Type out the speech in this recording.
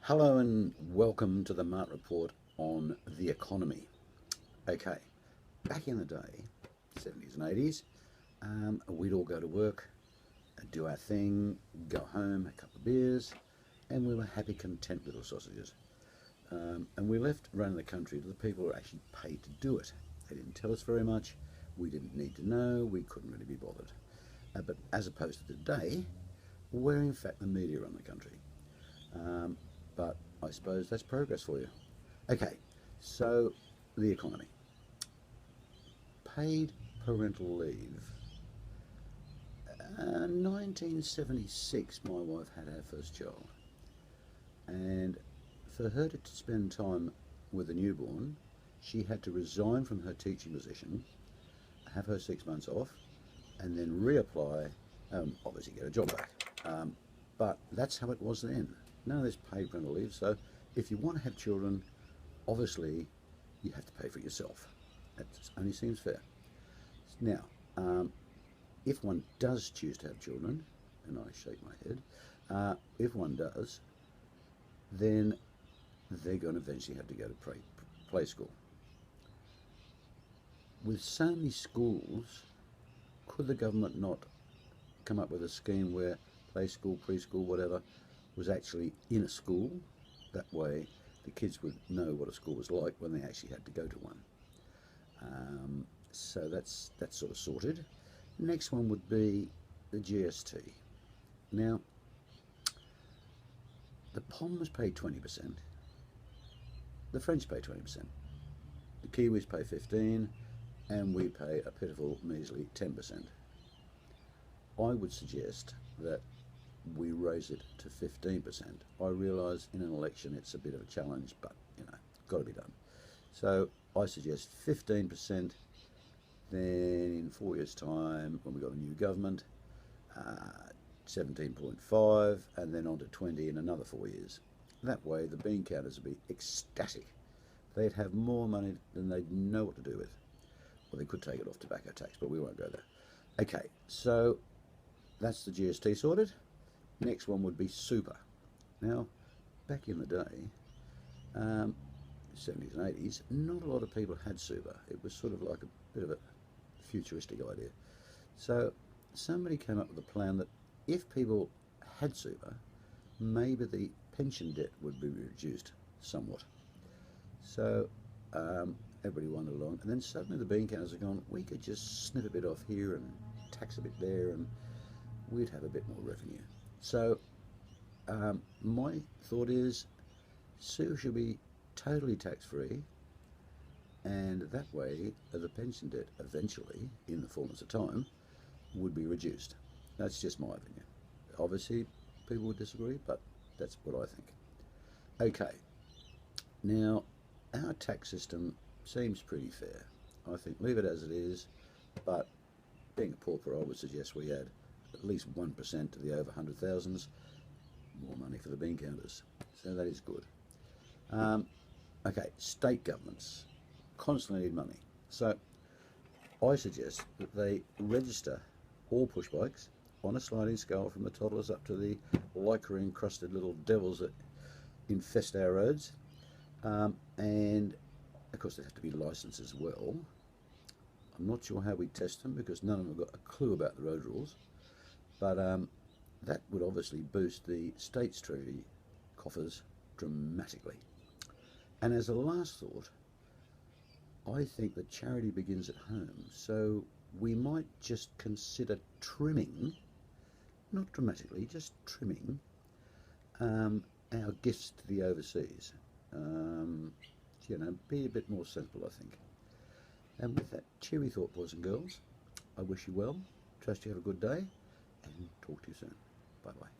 Hello and welcome to the Mart report on the economy. Okay, back in the day, 70s and 80s, we'd all go to work, do our thing, go home, have a couple of beers, and we were happy, content little sausages. And we left running the country to the people who were actually paid to do it. They didn't tell us very much, we didn't need to know, we couldn't really be bothered. But as opposed to today, where in fact the media run the country. But I suppose that's progress for you. Okay, so the economy. Paid parental leave. 1976, my wife had her first child. And for her to spend time with a newborn, she had to resign from her teaching position, have her 6 months off, and then reapply, obviously get a job back. But that's how it was then. None of this paid parental leave, so if you want to have children, obviously you have to pay for it yourself. That only seems fair. Now, if one does choose to have children, and I shake my head, if one does, then they're going to eventually have to go to play school. With so many schools, could the government not come up with a scheme where play school, preschool, whatever, was actually in a school? That way the kids would know what a school was like when they actually had to go to one. So that's sort of sorted. Next one would be the GST. Now, the Poms pay 20%, the French pay 20%, the Kiwis pay 15%, and we pay a pitiful measly 10%. I would suggest that we raise it to 15%. I realise in an election it's a bit of a challenge, but you know, got to be done. So I suggest 15%, then in 4 years' time, when we've got a new government, 17.5, and then on to 20 in another 4 years. That way the bean counters would be ecstatic. They'd have more money than they'd know what to do with. Well, they could take it off tobacco tax, but we won't go there. Okay, so that's the GST sorted. Next one would be super. Now, back in the day, 70s and 80s, not a lot of people had super. It was sort of like a bit of a futuristic idea. So somebody came up with a plan that if people had super, maybe the pension debt would be reduced somewhat. So everybody wandered along, and then suddenly the bean counters are gone, we could just snip a bit off here and tax a bit there, and we'd have a bit more revenue. So my thought is super should be totally tax-free, and that way the pension debt eventually, in the fullness of time, would be reduced. That's just my opinion. Obviously people would disagree, but that's what I think. Okay, now our tax system seems pretty fair. I think leave it as it is, but being a pauper I would suggest we add at least 1% to the over 100,000s, more money for the bean counters. So that is good. Okay, state governments constantly need money. So I suggest that they register all push bikes on a sliding scale from the toddlers up to the lycra encrusted little devils that infest our roads. And of course they have to be licensed as well. I'm not sure how we test them because none of them have got a clue about the road rules. But that would obviously boost the state's treasury coffers dramatically. And as a last thought, I think that charity begins at home. So we might just consider trimming, not dramatically, just trimming our gifts to the overseas. You know, be a bit more sensible, I think. And with that cheery thought, boys and girls, I wish you well. Trust you have a good day. And talk to you soon. Bye bye.